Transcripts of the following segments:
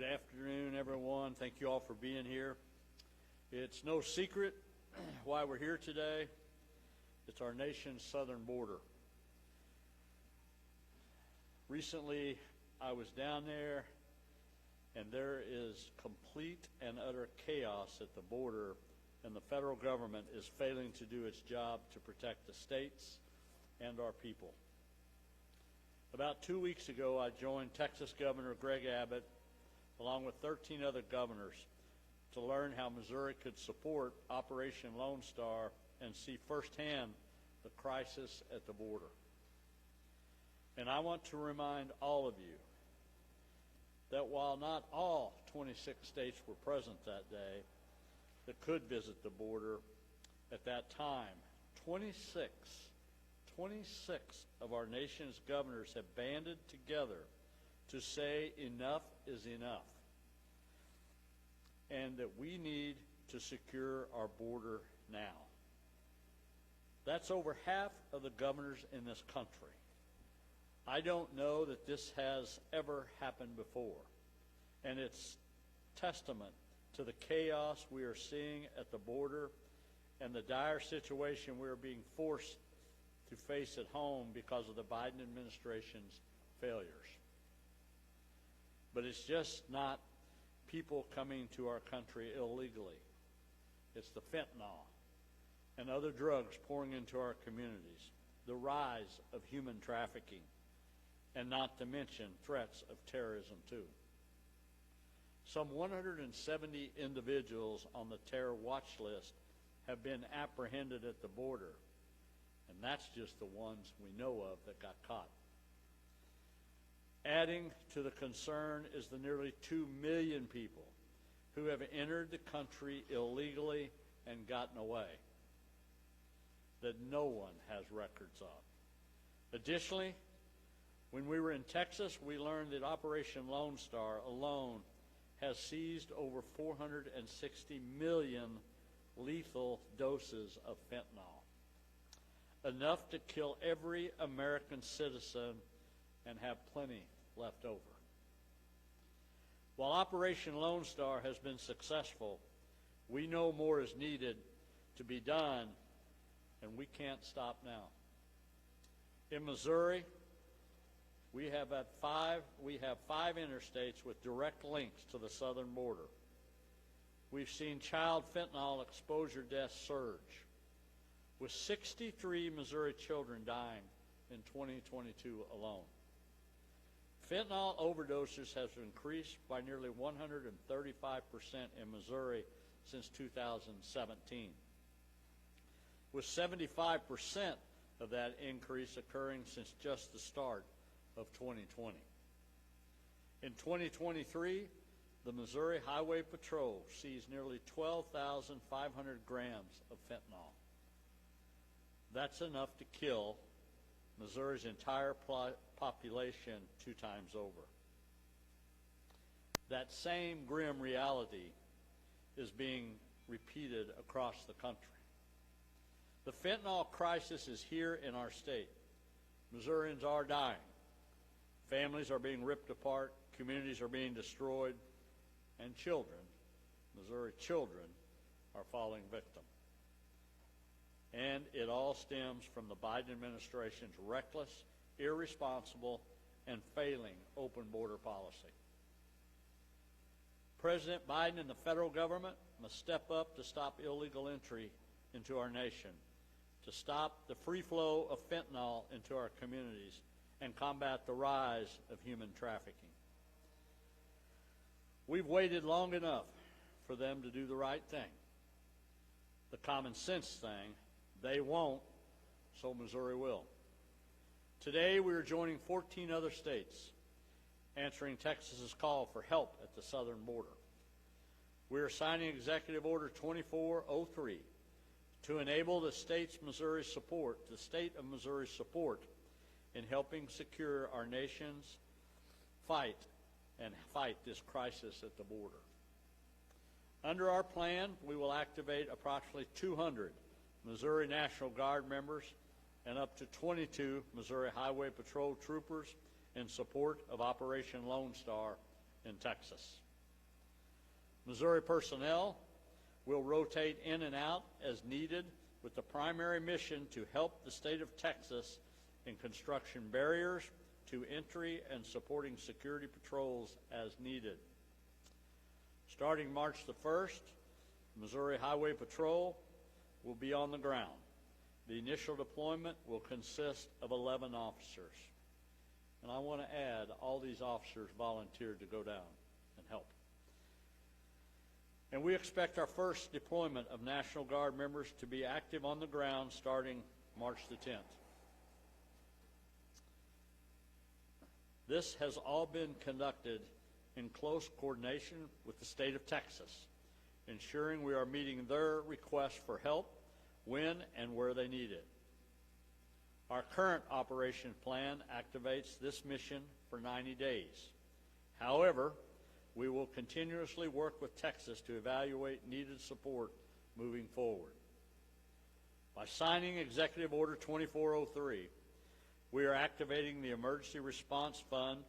Good afternoon, everyone. Thank you all for being here. It's no secret why we're here today. It's our nation's southern border. Recently, I was down there, and there is complete and utter chaos at the border, and the federal government is failing to do its job to protect the states and our people. About 2 weeks ago, I joined Texas Governor Greg Abbott, along with 13 other governors, to learn how Missouri could support Operation Lone Star and see firsthand the crisis at the border. And I want to remind all of you that while not all 26 states were present that day that could visit the border at that time, 26 of our nation's governors have banded together to say enough is enough, and that we need to secure our border now. That's over half of the governors in this country. I don't know that this has ever happened before, and it's testament to the chaos we are seeing at the border and the dire situation we are being forced to face at home because of the Biden administration's failures. But it's just not people coming to our country illegally. It's the fentanyl and other drugs pouring into our communities, the rise of human trafficking, and not to mention threats of terrorism too. Some 170 individuals on the terror watch list have been apprehended at the border, and that's just the ones we know of that got caught. Adding to the concern is the nearly 2 million people who have entered the country illegally and gotten away that no one has records of. Additionally, when we were in Texas, we learned that Operation Lone Star alone has seized over 460 million lethal doses of fentanyl, enough to kill every American citizen and have plenty left over. While Operation Lone Star has been successful, we know more is needed to be done, and we can't stop now. In Missouri, we have five interstates with direct links to the southern border. We've seen child fentanyl exposure deaths surge, with 63 Missouri children dying in 2022 alone. Fentanyl overdoses have increased by nearly 135% in Missouri since 2017, with 75% of that increase occurring since just the start of 2020. In 2023, the Missouri Highway Patrol seized nearly 12,500 grams of fentanyl. That's enough to kill Missouri's entire population 2 times over. That same grim reality is being repeated across the country. The fentanyl crisis is here in our state. Missourians are dying. Families are being ripped apart. Communities are being destroyed. And children, Missouri children, are falling victim. And it all stems from the Biden administration's reckless, irresponsible, and failing open border policy. President Biden and the federal government must step up to stop illegal entry into our nation, to stop the free flow of fentanyl into our communities, and combat the rise of human trafficking. We've waited long enough for them to do the right thing, the common sense thing. They won't, so Missouri will. Today, we are joining 14 other states, answering Texas's call for help at the southern border. We are signing Executive Order 2403 to enable the state of Missouri's support in helping secure our nation's fight this crisis at the border. Under our plan, we will activate approximately 200 Missouri National Guard members and up to 22 Missouri Highway Patrol troopers in support of Operation Lone Star in Texas. Missouri personnel will rotate in and out as needed, with the primary mission to help the state of Texas in construction barriers to entry and supporting security patrols as needed. Starting March the 1st, Missouri Highway Patrol will be on the ground. The initial deployment will consist of 11 officers. And I want to add, all these officers volunteered to go down and help. And we expect our first deployment of National Guard members to be active on the ground starting March the 10th. This has all been conducted in close coordination with the state of Texas, ensuring we are meeting their requests for help when and where they need it. Our current operation plan activates this mission for 90 days. However, we will continuously work with Texas to evaluate needed support moving forward. By signing Executive Order 2403, we are activating the Emergency Response Fund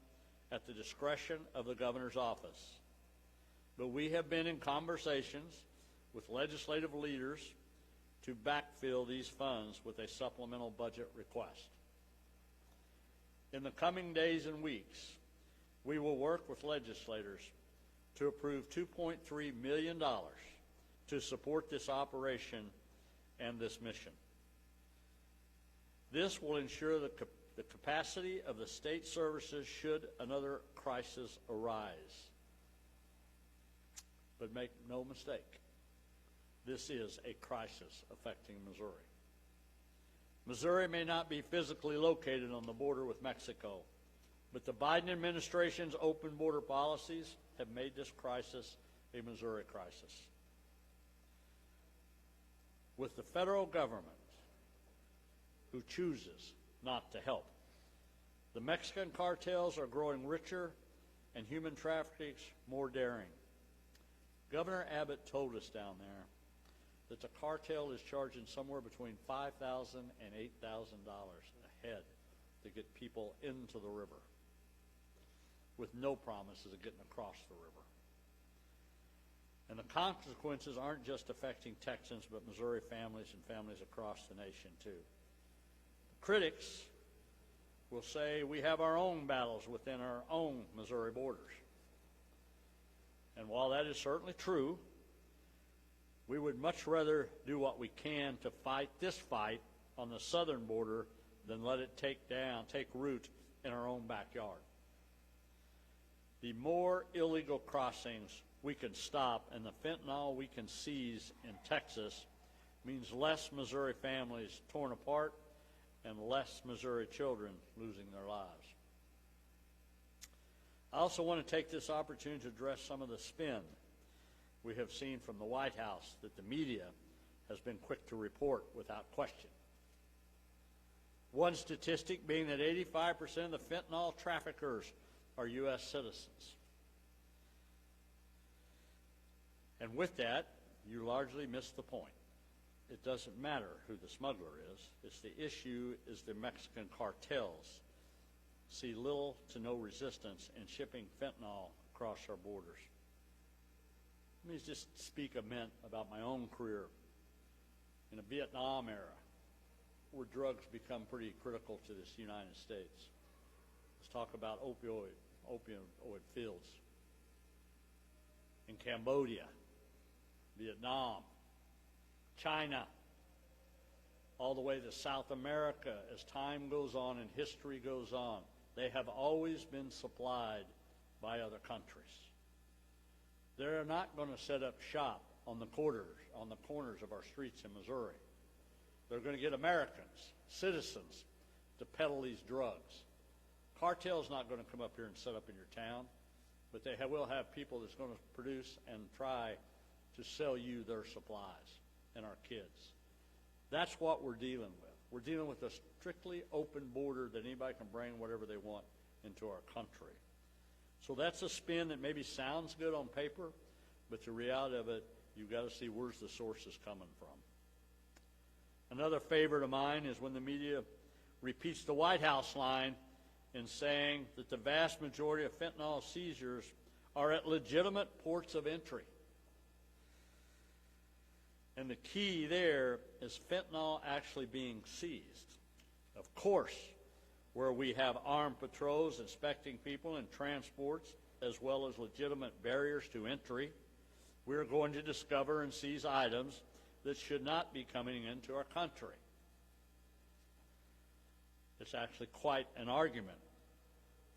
at the discretion of the Governor's office. But we have been in conversations with legislative leaders to backfill these funds with a supplemental budget request. In the coming days and weeks, we will work with legislators to approve $2.3 million to support this operation and this mission. This will ensure the capacity of the state services should another crisis arise. But make no mistake, this is a crisis affecting Missouri. Missouri may not be physically located on the border with Mexico, but the Biden administration's open border policies have made this crisis a Missouri crisis. With the federal government who chooses not to help, the Mexican cartels are growing richer and human trafficking more daring. Governor Abbott told us down there that the cartel is charging somewhere between $5,000 and $8,000 a head to get people into the river, with no promises of getting across the river. And the consequences aren't just affecting Texans, but Missouri families and families across the nation too. Critics will say we have our own battles within our own Missouri borders. And while that is certainly true, we would much rather do what we can to fight this fight on the southern border than let it take root in our own backyard. The more illegal crossings we can stop and the fentanyl we can seize in Texas means less Missouri families torn apart and less Missouri children losing their lives. I also want to take this opportunity to address some of the spin we have seen from the White House that the media has been quick to report without question. One statistic being that 85% of the fentanyl traffickers are U.S. citizens. And with that, you largely miss the point. It doesn't matter who the smuggler is. It's the issue is the Mexican cartels see little to no resistance in shipping fentanyl across our borders. Let me just speak a minute about my own career in the Vietnam era, where drugs become pretty critical to this United States. Let's talk about opioid fields. In Cambodia, Vietnam, China, all the way to South America, as time goes on and history goes on, they have always been supplied by other countries. They're not going to set up shop on the corners of our streets in Missouri. They're going to get Americans, citizens, to peddle these drugs. Cartel's not going to come up here and set up in your town, but they will have people that's going to produce and try to sell you their supplies and our kids. That's what we're dealing with. We're dealing with a strictly open border that anybody can bring whatever they want into our country. So that's a spin that maybe sounds good on paper, but the reality of it, you've got to see where's the sources coming from. Another favorite of mine is when the media repeats the White House line in saying that the vast majority of fentanyl seizures are at legitimate ports of entry. And the key there is fentanyl actually being seized. Of course, where we have armed patrols inspecting people and transports, as well as legitimate barriers to entry, we're going to discover and seize items that should not be coming into our country. It's actually quite an argument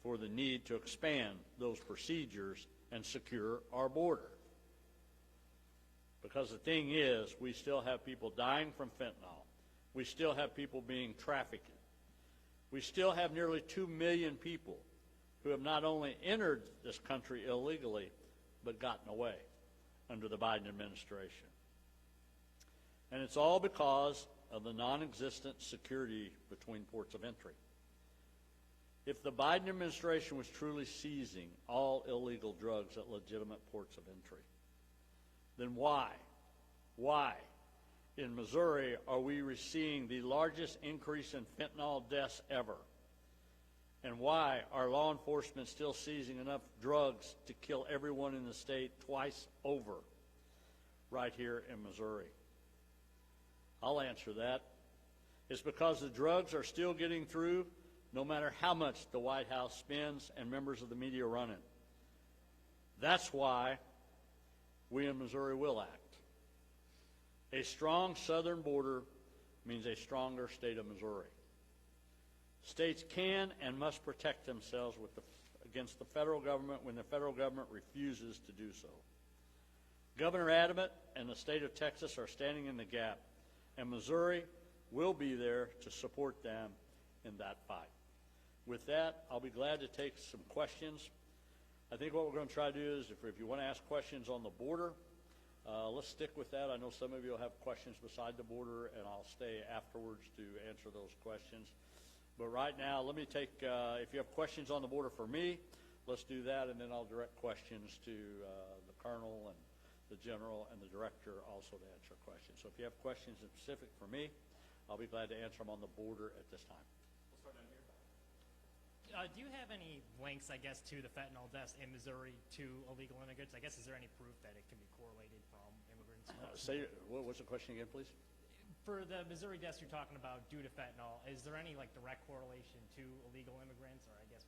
for the need to expand those procedures and secure our border. Because the thing is, we still have people dying from fentanyl. We still have people being trafficked. We still have nearly 2 million people who have not only entered this country illegally, but gotten away under the Biden administration. And it's all because of the non-existent security between ports of entry. If the Biden administration was truly seizing all illegal drugs at legitimate ports of entry, then why in Missouri are we seeing the largest increase in fentanyl deaths ever? And why are law enforcement still seizing enough drugs to kill everyone in the state twice over right here in Missouri? I'll answer that. It's because the drugs are still getting through no matter how much the White House spends and members of the media run it. That's why we in Missouri will act. A strong southern border means a stronger state of Missouri. States can and must protect themselves against the federal government when the federal government refuses to do so. Governor Adams and the state of Texas are standing in the gap, and Missouri will be there to support them in that fight. With that, I'll be glad to take some questions. I think what we're going to try to do is, if you want to ask questions on the border, let's stick with that. I know some of you will have questions beside the border, and I'll stay afterwards to answer those questions. But right now, let me take, if you have questions on the border for me, let's do that, and then I'll direct questions to the colonel and the general and the director also to answer questions. So if you have questions in specific for me, I'll be glad to answer them on the border at this time. We'll start down here. Do you have any links, I guess, to the fentanyl deaths in Missouri to illegal immigrants? I guess, is there any proof that it can be correlated from immigrants? What's the question again, please? For the Missouri deaths you're talking about due to fentanyl, is there any direct correlation to illegal immigrants, or I guess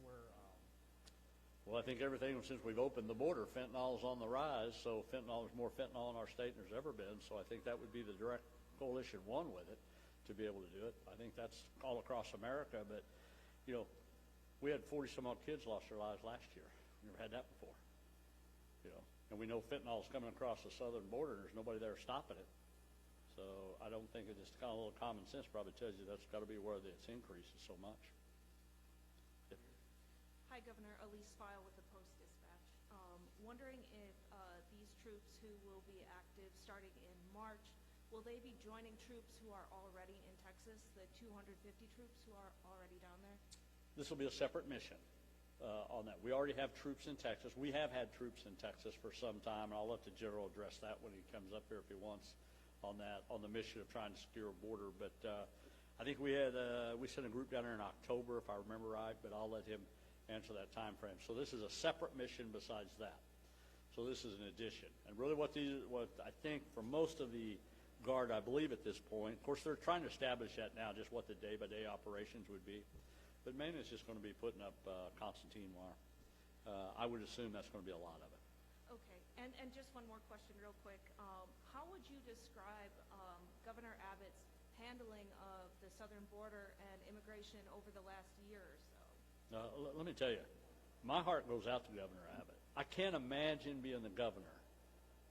Well, I think everything since we've opened the border, fentanyl is on the rise. So there's more fentanyl in our state than there's ever been. So I think that would be the direct coalition one with it to be able to do it. I think that's all across America. But we had 40 some odd kids lost their lives last year. We never had that before. And we know fentanyl is coming across the southern border, and there's nobody there stopping it. So I don't think it just kind of a little common sense probably tells you that's got to be where it's increases so much. Yeah. Hi, Governor. Elise File with the Post-Dispatch. Wondering if these troops who will be active starting in March, will they be joining troops who are already in Texas, the 250 troops who are already down there? This will be a separate mission on that. We already have troops in Texas. We have had troops in Texas for some time, and I'll let the general address that when he comes up here if he wants on that, on the mission of trying to secure a border. But I think we sent a group down there in October, if I remember right, but I'll let him answer that time frame. So this is a separate mission besides that. So this is an addition. And really what I think for most of the Guard, I believe at this point, of course they're trying to establish that now, just what the day-by-day operations would be. But mainly it's just going to be putting up concertina wire. I would assume that's going to be a lot of it. Okay. And just one more question real quick. How would you describe Governor Abbott's handling of the southern border and immigration over the last year or so? Let me tell you, my heart goes out to Governor Abbott. I can't imagine being the governor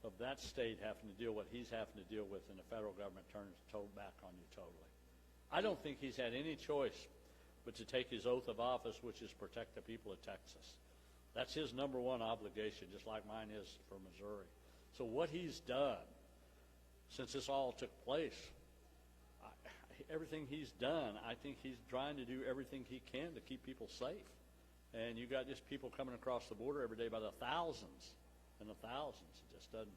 of that state having to deal with what he's having to deal with, and the federal government turns back on you totally. I don't think he's had any choice but to take his oath of office, which is protect the people of Texas. That's his number one obligation, just like mine is for Missouri. So what he's done since this all took place, everything he's done, I think he's trying to do everything he can to keep people safe. And you got just people coming across the border every day by the thousands and the thousands. It just doesn't,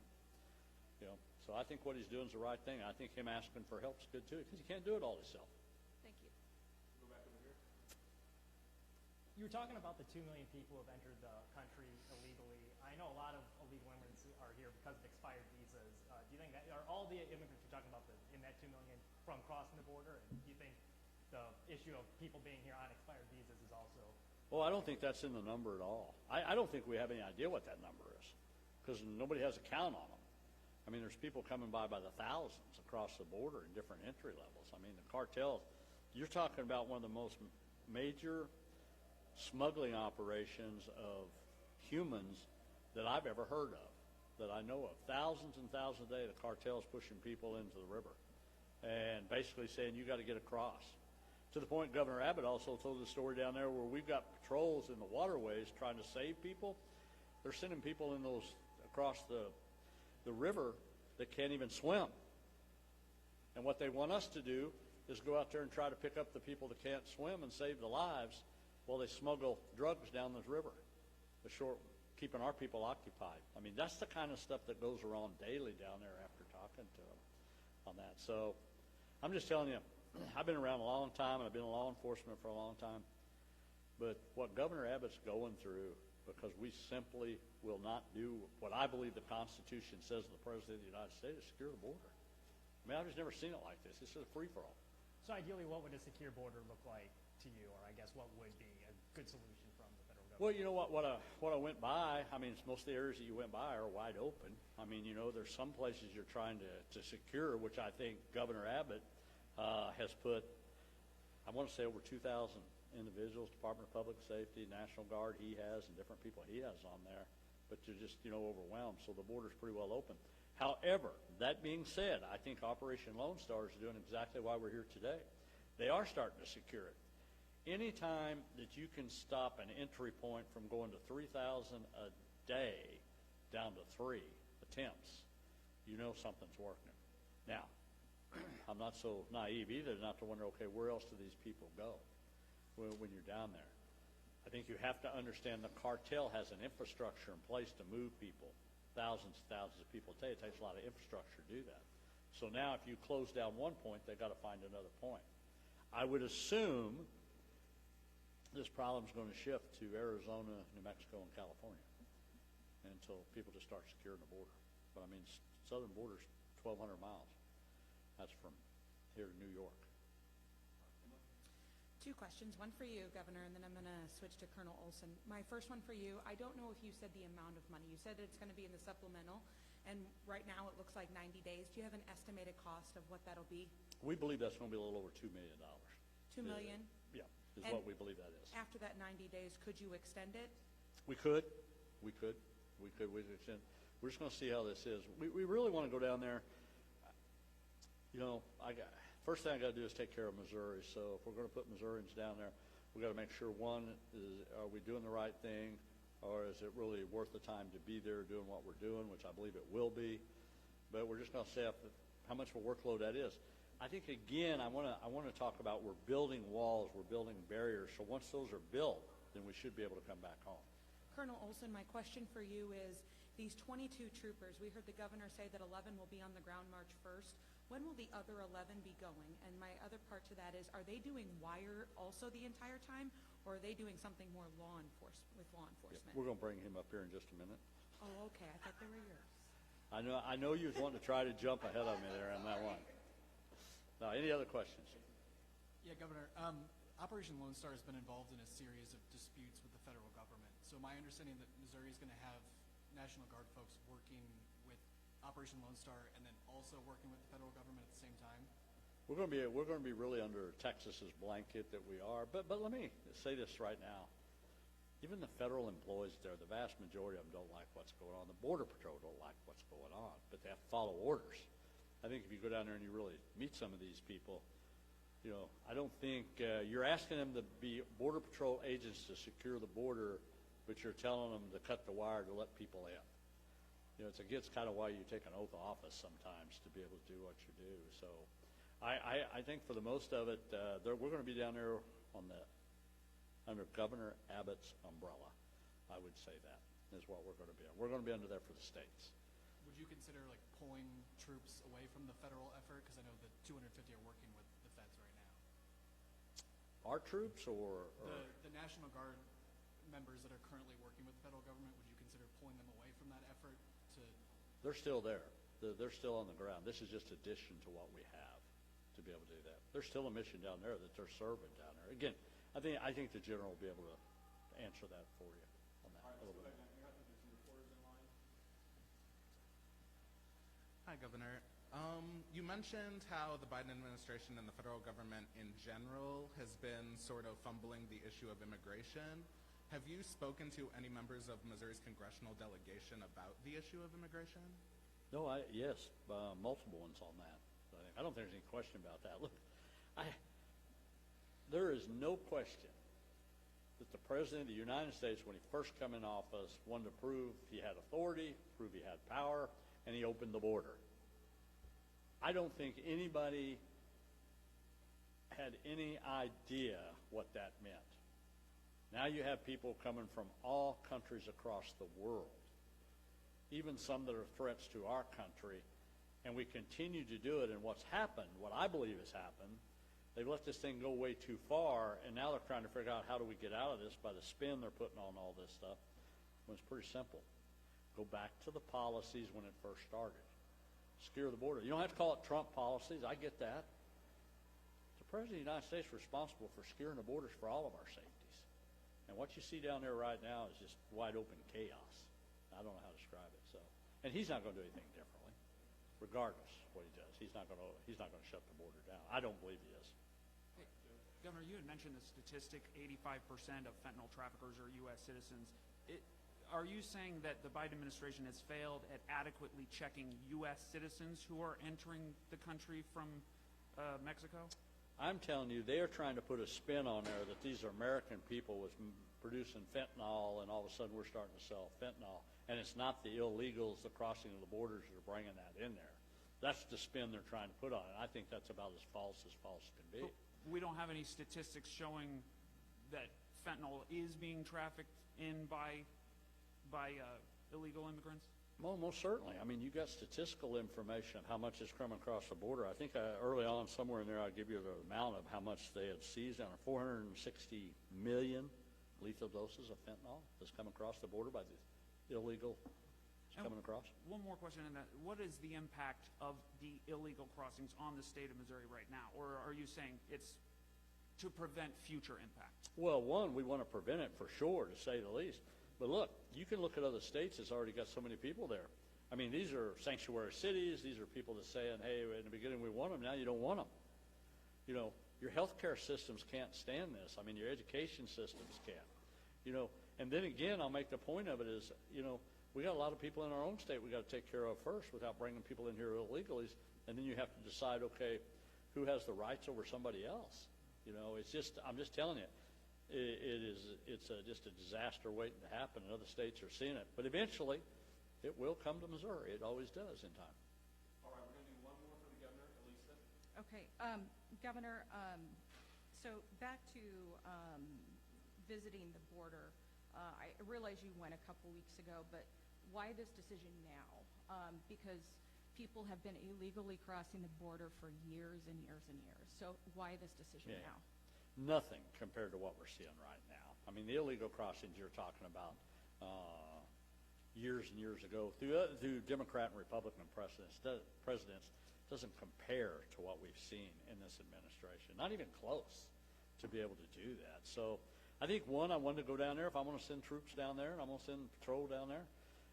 So I think what he's doing is the right thing. I think him asking for help is good too, because he can't do it all himself. Thank you. You You were talking about the 2 million people who have entered the country illegally. I know a lot of illegal immigrants are here because of expired visas. Do you think that are all the immigrants you're talking about in that 2 million from crossing the border? And do you think the issue of people being here on expired visas is also? Well, I don't think that's in the number at all. I don't think we have any idea what that number is because nobody has a count on them. I mean, there's people coming by the thousands across the border in different entry levels. I mean, the cartels, you're talking about one of the most major smuggling operations of humans that I've ever heard of, that I know of. Thousands and thousands a day, the cartel's pushing people into the river and basically saying, you got to get across. To the point, Governor Abbott also told the story down there where we've got patrols in the waterways trying to save people. They're sending people in those across the river that can't even swim. And what they want us to do is go out there and try to pick up the people that can't swim and save the lives while they smuggle drugs down this river, keeping our people occupied. I mean, that's the kind of stuff that goes around daily down there after talking to them on that. So I'm just telling you, I've been around a long time, and I've been in law enforcement for a long time. But what Governor Abbott's going through, because we simply will not do what I believe the Constitution says to the President of the United States, is secure the border. I mean, I've just never seen it like this. This is a free-for-all. So ideally, what would a secure border look like to you, or I guess what would be a good solution from the federal government? Well, you know what I went by, I mean, most of the areas that you went by are wide open. I mean, you know, there's some places you're trying to secure, which I think Governor Abbott has put, I want to say over 2,000 individuals, Department of Public Safety, National Guard he has, and different people he has on there, but you're just, you know, overwhelmed, so the border's pretty well open. However, that being said, I think Operation Lone Star is doing exactly why we're here today. They are starting to secure it. Anytime that you can stop an entry point from going to 3,000 a day down to 3 attempts, you know something's working. Now, I'm not so naive either not to wonder, okay, where else do these people go when you're down there? I think you have to understand the cartel has an infrastructure in place to move people, thousands and thousands of people a day. It takes a lot of infrastructure to do that. So now if you close down one point, they've got to find another point. I would assume this problem's going to shift to Arizona, New Mexico, and California until people just start securing the border. But I mean, southern border's 1,200 miles. That's from here to New York. 2 questions, one for you, Governor, and then I'm going to switch to Colonel Olson. My first one for you, I don't know if you said the amount of money. You said it's going to be in the supplemental, and right now it looks like 90 days. Do you have an estimated cost of what that'll be? We believe that's going to be a little over $2 million. $2 million? Yeah, is And what we believe that is. After that 90 days, could you extend it? We could. We'd extend. We're just going to see how this is. We really want to go down there. You know, first thing I got to do is take care of Missouri. So if we're going to put Missourians down there, we got to make sure, one, are we doing the right thing, or is it really worth the time to be there doing what we're doing, which I believe it will be. But we're just going to say how much of a workload that is. I think, again, I want to talk about we're building walls, we're building barriers. So once those are built, then we should be able to come back home. Colonel Olson, my question for you is, these 22 troopers, we heard the governor say that 11 will be on the ground March 1st. When will the other 11 be going? And my other part to that is, are they doing wire also the entire time, or are they doing something more with law enforcement? Yeah, we're going to bring him up here in just a minute. Oh, okay. I thought they were yours. I know you was wanting to try to jump ahead of me there on that one. Now, any other questions? Yeah, Governor. Operation Lone Star has been involved in a series of disputes with the federal government. So my understanding that Missouri is going to have National Guard folks working with Operation Lone Star and then also working with the federal government at the same time? We're going to be really under Texas's blanket that we are. But let me say this right now. Even the federal employees there, the vast majority of them don't like what's going on. The Border Patrol don't like what's going on, but they have to follow orders. I think if you go down there and you really meet some of these people, you know, I don't think you're asking them to be Border Patrol agents to secure the border, but you're telling them to cut the wire to let people in. You know, it's against kind of why you take an oath of office sometimes to be able to do what you do. So I think for the most of it, we're going to be down there under Governor Abbott's umbrella. I would say that is what we're going to be on. We're going to be under there for the states. Would you consider like pulling troops away from the federal effort? Because I know the 250 are working with the feds right now. Our troops or the National Guard members that are currently working with the federal government, would you consider pulling them away from that effort to? They're still there. They're still on the ground. This is just addition to what we have to be able to do that. There's still a mission down there that they're serving down there. Again, I think the general will be able to answer that for you on that a little bit. Hi, Governor. You mentioned how the Biden administration and the federal government in general has been sort of fumbling the issue of immigration. Have you spoken to any members of Missouri's congressional delegation about the issue of immigration? No, yes, multiple ones on that. I don't think there's any question about that. Look, there is no question that the President of the United States, when he first came in office, wanted to prove he had authority, prove he had power, and he opened the border. I don't think anybody had any idea what that meant. Now you have people coming from all countries across the world, even some that are threats to our country, and we continue to do it. And what's happened, what I believe has happened, they've let this thing go way too far, and now they're trying to figure out how do we get out of this by the spin they're putting on all this stuff. Well, it's pretty simple. Go back to the policies when it first started. Secure the border. You don't have to call it Trump policies. I get that. The President of the United States is responsible for securing the borders for all of our safeties. And what you see down there right now is just wide open chaos. I don't know how to describe it. So, and he's not going to do anything differently, regardless of what he does. He's not going to shut the border down. I don't believe he is. Hey, Governor, you had mentioned the statistic: 85% of fentanyl traffickers are U.S. citizens. Are you saying that the Biden administration has failed at adequately checking U.S. citizens who are entering the country from Mexico? I'm telling you, they are trying to put a spin on there that these are American people with producing fentanyl, and all of a sudden we're starting to sell fentanyl. And it's not the illegals, the crossing of the borders, that are bringing that in there. That's the spin they're trying to put on it. I think that's about as false can be. But we don't have any statistics showing that fentanyl is being trafficked in by illegal immigrants? Well, most certainly. I mean, you got statistical information of how much is coming across the border. I think early on, somewhere in there, I'll give you the amount of how much they had seized on 460 million lethal doses of fentanyl that's come across the border by the illegal coming across. One more question on that. What is the impact of the illegal crossings on the state of Missouri right now? Or are you saying it's to prevent future impact? Well, one, we want to prevent it for sure, to say the least. But look, you can look at other states that's already got so many people there. I mean, these are sanctuary cities. These are people that saying, hey, in the beginning we want them, now you don't want them. You know, your healthcare systems can't stand this. I mean, your education systems can't. You know, and then again, I'll make the point of it is, you know, we got a lot of people in our own state we got to take care of first without bringing people in here illegally. And then you have to decide, okay, who has the rights over somebody else? You know, it's just, I'm just telling you. It's just a disaster waiting to happen, and other states are seeing it. But eventually, it will come to Missouri. It always does in time. All right, we're going to do one more for the governor, Elisa. Okay, Governor, so back to visiting the border. I realize you went a couple weeks ago, but why this decision now? Because people have been illegally crossing the border for years and years and years. So why this decision now? Nothing compared to what we're seeing right now. I mean, the illegal crossings you're talking about years and years ago through Democrat and Republican presidents doesn't compare to what we've seen in this administration. Not even close to be able to do that. So I think, one, I wanted to go down there. If I'm going to send troops down there and I'm going to send patrol down there,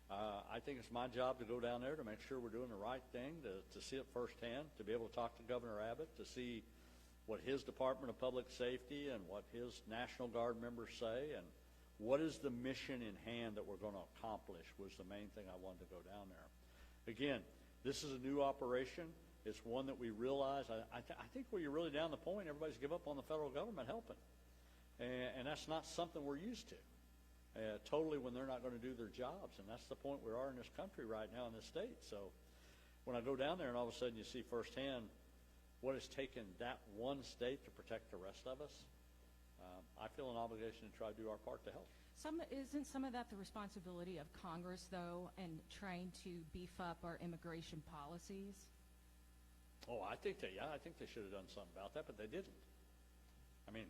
I think it's my job to go down there to make sure we're doing the right thing, to see it firsthand, to be able to talk to Governor Abbott, to see what his Department of Public Safety and what his National Guard members say, and what is the mission in hand that we're going to accomplish was the main thing I wanted to go down there. Again, this is a new operation. It's one that we realize. I think where you're really down the point, everybody's give up on the federal government helping. And that's not something we're used to, totally, when they're not going to do their jobs. And that's the point we are in this country right now in this state. So when I go down there and all of a sudden you see firsthand what has taken that one state to protect the rest of us, I feel an obligation to try to do our part to help. Isn't some of that the responsibility of Congress, though, in trying to beef up our immigration policies? Oh, I think they should have done something about that, but they didn't. I mean,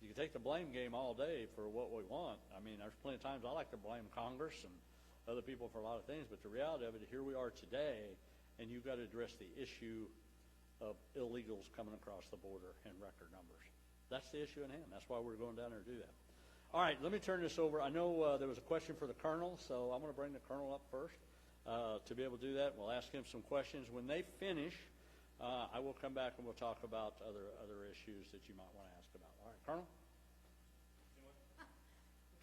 you can take the blame game all day for what we want. I mean, there's plenty of times I like to blame Congress and other people for a lot of things, but the reality of it, here we are today, and you've got to address the issue of illegals coming across the border in record numbers. That's the issue at hand. That's why we're going down there to do that. All right, let me turn this over. I know there was a question for the Colonel, so I'm going to bring the Colonel up first to be able to do that. We'll ask him some questions. When they finish, I will come back and we'll talk about other issues that you might want to ask about. All right, Colonel?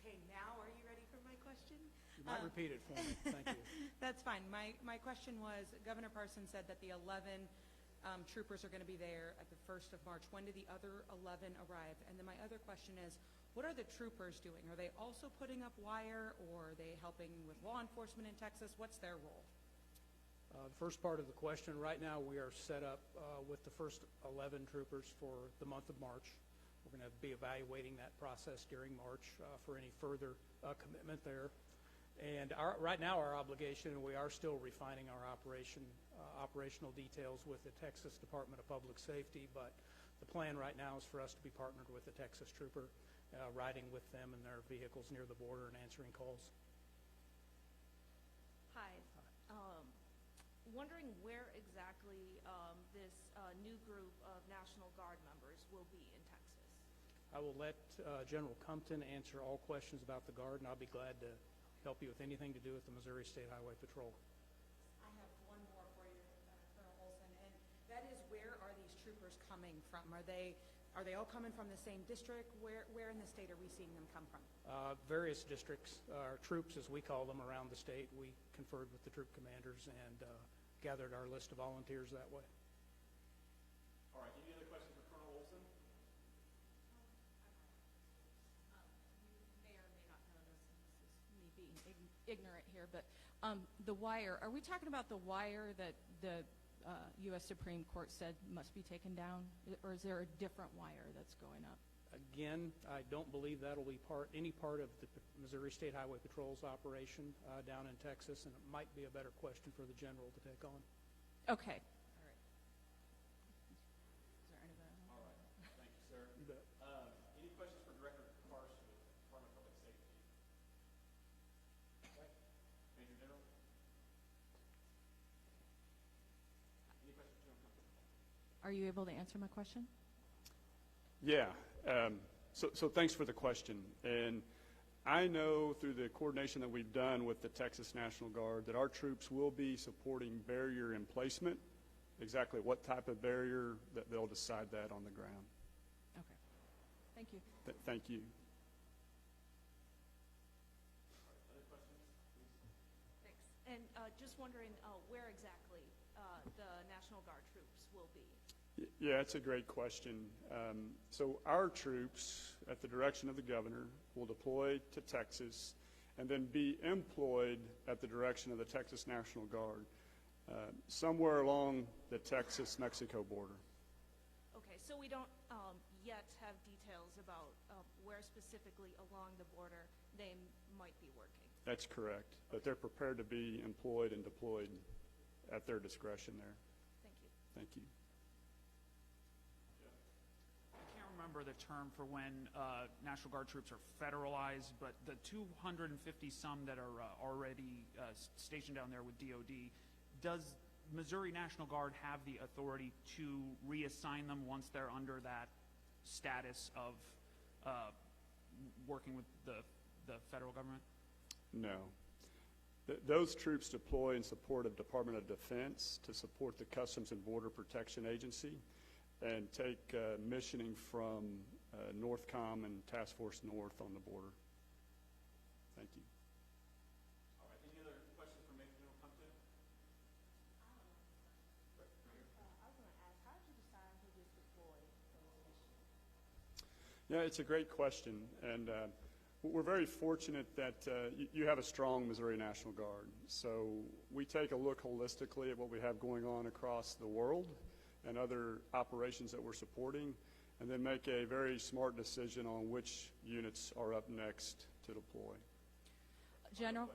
Okay, now are you ready for my question? You might repeat it for me. Thank you. That's fine. My question was, Governor Parson said that the 11 troopers are going to be there at the 1st of March. When do the other 11 arrive? And then my other question is, what are the troopers doing? Are they also putting up wire, or are they helping with law enforcement in Texas? What's their role? The first part of the question, right now we are set up with the first 11 troopers for the month of March. We're going to be evaluating that process during March for any further commitment there. And right now our obligation, and we are still refining our operational details with the Texas Department of Public Safety, but the plan right now is for us to be partnered with the Texas trooper, riding with them in their vehicles near the border and answering calls. Hi. Wondering where exactly this new group of National Guard members will be in Texas. I will let General Compton answer all questions about the Guard, and I'll be glad to help you with anything to do with the Missouri State Highway Patrol. I have one more for you, Colonel Olson, and that is, where are these troopers coming from? Are they all coming from the same district? Where in the state are we seeing them come from? Various districts, our troops, as we call them, around the state. We conferred with the troop commanders and gathered our list of volunteers that way. All right, any other questions for Colonel Olson? You may or may not know this, and this is me being ignorant here, but the wire, are we talking about the wire that the U.S. Supreme Court said must be taken down, or is there a different wire that's going up? Again, I don't believe that'll be any part of the Missouri State Highway Patrol's operation down in Texas, and it might be a better question for the general to take on. Okay. All right. Is there anybody? All right. Thank you, sir. You bet. Any questions for Director Parson with Department of Public Safety? Okay. Major General? Any questions, General Compton? Are you able to answer my question? Yeah. So thanks for the question. And I know through the coordination that we've done with the Texas National Guard that our troops will be supporting barrier emplacement. Exactly what type of barrier, that they'll decide that on the ground. Okay. Thank you. Thank you. Other questions, please? Thanks. And just wondering where exactly the National Guard troops will be. Yeah, it's a great question. So our troops, at the direction of the governor, will deploy to Texas and then be employed at the direction of the Texas National Guard somewhere along the Texas-Mexico border. Okay, so we don't yet have details about where specifically along the border they might be working. That's correct. But they're prepared to be employed and deployed at their discretion there. Thank you. Thank you. I can't remember the term for when National Guard troops are federalized, but the 250 some that are already stationed down there with DOD, does Missouri National Guard have the authority to reassign them once they're under that status of working with the federal government? No. Those troops deploy in support of Department of Defense to support the Customs and Border Protection Agency and take missioning from NORTHCOM and Task Force North on the border. Thank you. All right. Any other questions for Major General Compton? I was going to ask, how did you decide who gets deployed for this mission? Yeah, it's a great question, and we're very fortunate that you have a strong Missouri National Guard. So we take a look holistically at what we have going on across the world and other operations that we're supporting, and then make a very smart decision on which units are up next to deploy. General,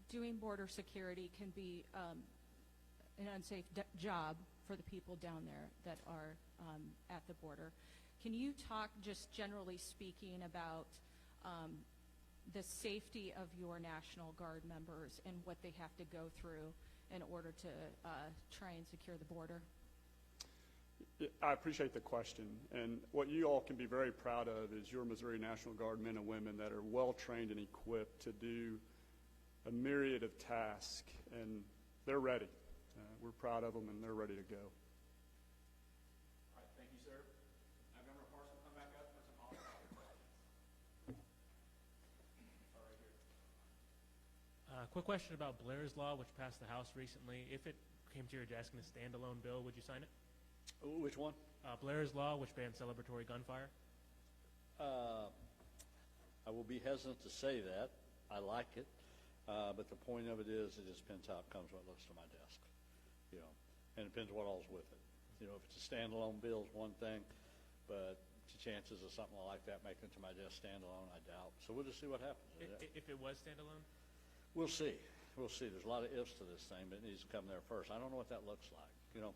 doing border security can be an unsafe job for the people down there that are at the border. Can you talk, just generally speaking, about the safety of your National Guard members and what they have to go through in order to try and secure the border? I appreciate the question, and what you all can be very proud of is your Missouri National Guard men and women that are well trained and equipped to do a myriad of tasks, and they're ready. We're proud of them, and they're ready to go. All right, thank you, sir. Now, Governor Parson, come back up for some off-topic questions. All right, here. Quick question about Blair's Law, which passed the House recently. If it came to your desk in a standalone bill, would you sign it? Which one? Blair's Law, which bans celebratory gunfire. I will be hesitant to say that. I like it. But the point of it is, it just depends how it comes when it looks to my desk. You know, and it depends what all's with it. You know, if it's a standalone bill is one thing, but the chances of something like that making it to my desk standalone, I doubt. So we'll just see what happens. If it was standalone? We'll see. We'll see. There's a lot of ifs to this thing, but it needs to come there first. I don't know what that looks like. You know,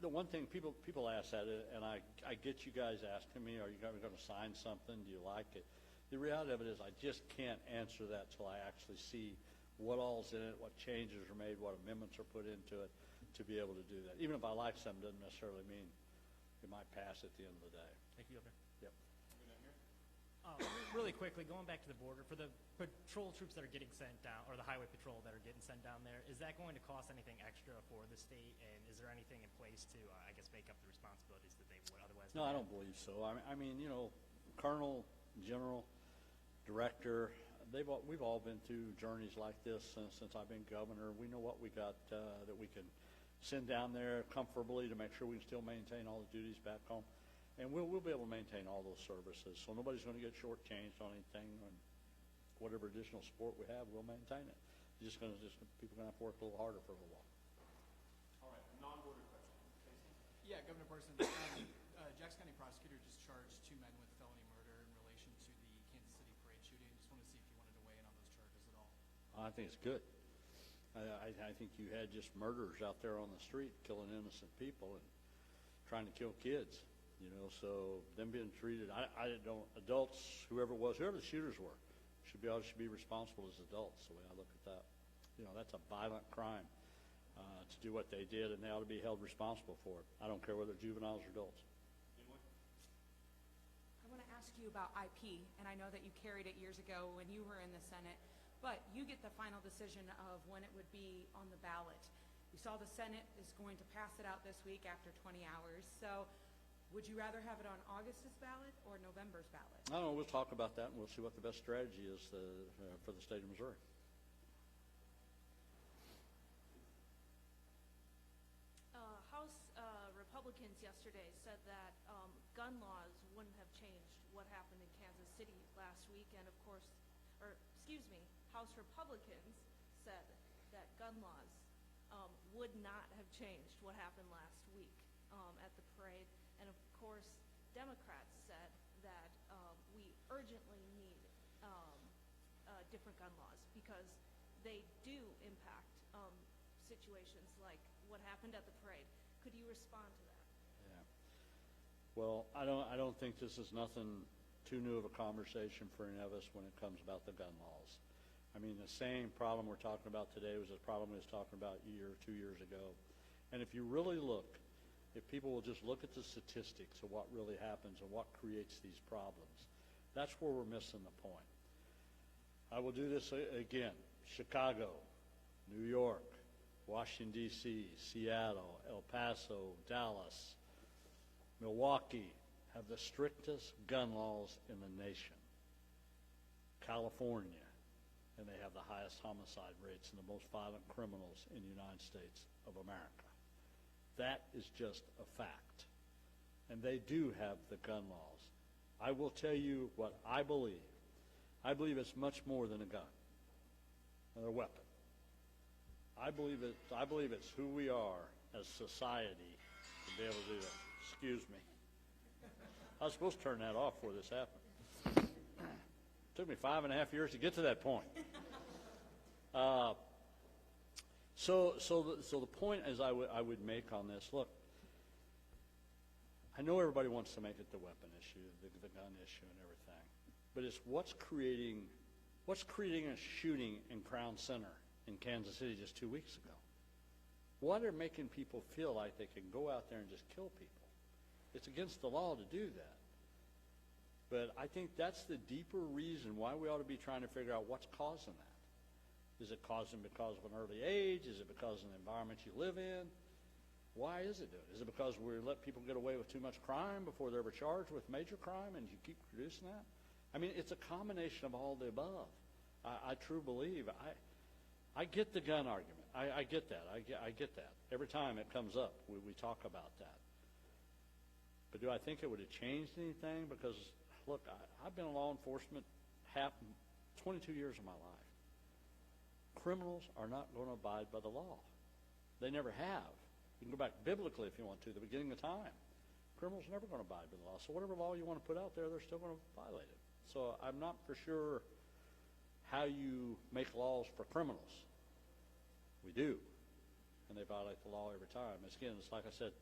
the one thing people ask that, and I get you guys asking me, are you going to sign something? Do you like it? The reality of it is I just can't answer that till I actually see what all's in it, what changes are made, what amendments are put into it to be able to do that. Even if I like something, doesn't necessarily mean it might pass at the end of the day. Thank you, Governor. Yep. Really quickly, going back to the border, for the patrol troops that are getting sent down, or the highway patrol that are getting sent down there, is that going to cost anything extra for the state? And is there anything in place to, I guess, make up the responsibilities that they would otherwise? No, I don't believe so. I mean, you know, Colonel, General, Director, we've all been through journeys like this since I've been governor. We know what we got that we can send down there comfortably to make sure we can still maintain all the duties back home. And we'll be able to maintain all those services. So nobody's going to get shortchanged on anything. And whatever additional support we have, we'll maintain it. People are going to have to work a little harder for a little while. All right, non-border question. Casey? Yeah, Governor Parson, Jackson County prosecutor just charged 2 men with felony murder in relation to the Kansas City parade shooting. Just want to see if you wanted to weigh in on those charges at all. I think it's good. I think you had just murderers out there on the street killing innocent people and trying to kill kids. You know, so them being treated, I don't, adults, whoever the shooters were, should be responsible as adults, the way I look at that. You know, that's a violent crime to do what they did, and they ought to be held responsible for it. I don't care whether juveniles or adults. I want to ask you about IP, and I know that you carried it years ago when you were in the Senate, but you get the final decision of when it would be on the ballot. You saw the Senate is going to pass it out this week after 20 hours, so would you rather have it on August's ballot or November's ballot? I don't know. We'll talk about that, and we'll see what the best strategy is for the state of Missouri. House Republicans yesterday said that gun laws wouldn't have changed what happened in Kansas City last week, and of course, House Republicans said that gun laws would not have changed what happened last week at the parade. And of course, Democrats said that we urgently need different gun laws because they do impact situations like what happened at the parade. Could you respond to that? Yeah. Well, I don't think this is nothing too new of a conversation for any of us when it comes about the gun laws. I mean, the same problem we're talking about today was the problem we was talking about a year or 2 years ago. And if you really look, if people will just look at the statistics of what really happens and what creates these problems, that's where we're missing the point. I will do this again. Chicago, New York, Washington, D.C., Seattle, El Paso, Dallas, Milwaukee have the strictest gun laws in the nation. California, and they have the highest homicide rates and the most violent criminals in the United States of America. That is just a fact. And they do have the gun laws. I will tell you what I believe. I believe it's much more than a gun, another weapon. I believe it's who we are as society to be able to do that. Excuse me. I was supposed to turn that off before this happened. It took me 5.5 years to get to that point. So the point is I would make on this, look, I know everybody wants to make it the weapon issue, the gun issue and everything, but it's what's creating a shooting in Crown Center in Kansas City just 2 weeks ago? What are making people feel like they can go out there and just kill people? It's against the law to do that. But I think that's the deeper reason why we ought to be trying to figure out what's causing that. Is it causing because of an early age? Is it because of the environment you live in? Why is it doing it? Is it because we let people get away with too much crime before they're ever charged with major crime and you keep producing that? I mean, it's a combination of all the above. I truly believe. I get the gun argument. I get that. I get that. Every time it comes up, we talk about that. But do I think it would have changed anything? Because, look, I've been in law enforcement 22 years of my life. Criminals are not going to abide by the law. They never have. You can go back biblically if you want to, the beginning of time. Criminals are never going to abide by the law. So whatever law you want to put out there, they're still going to violate it. So I'm not for sure how you make laws for criminals. We do. And they violate the law every time. Again, it's like I said,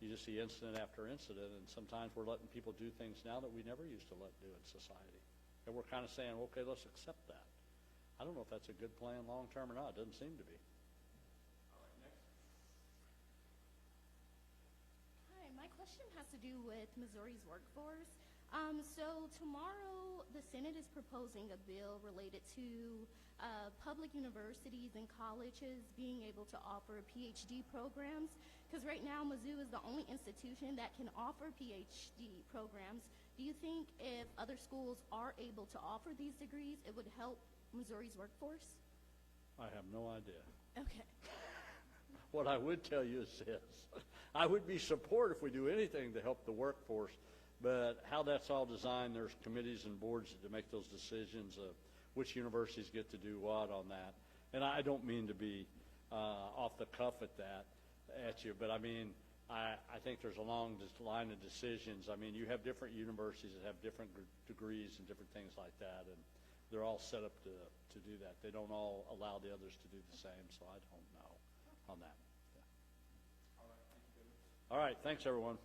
you just see incident after incident, and sometimes we're letting people do things now that we never used to let do in society. And we're kind of saying, okay, let's accept that. I don't know if that's a good plan long term or not. It doesn't seem to be. Hi, my question has to do with Missouri's workforce. So tomorrow, the Senate is proposing a bill related to public universities and colleges being able to offer PhD programs. Because right now, Mizzou is the only institution that can offer PhD programs. Do you think if other schools are able to offer these degrees, it would help Missouri's workforce? I have no idea. Okay. What I would tell you is this. I would be supportive if we do anything to help the workforce, but how that's all designed, there's committees and boards to make those decisions of which universities get to do what on that. And I don't mean to be off the cuff at you, but I mean, I think there's a long line of decisions. I mean, you have different universities that have different degrees and different things like that, and they're all set up to do that. They don't all allow the others to do the same, so I don't know on that. Yeah. All right, thanks, everyone.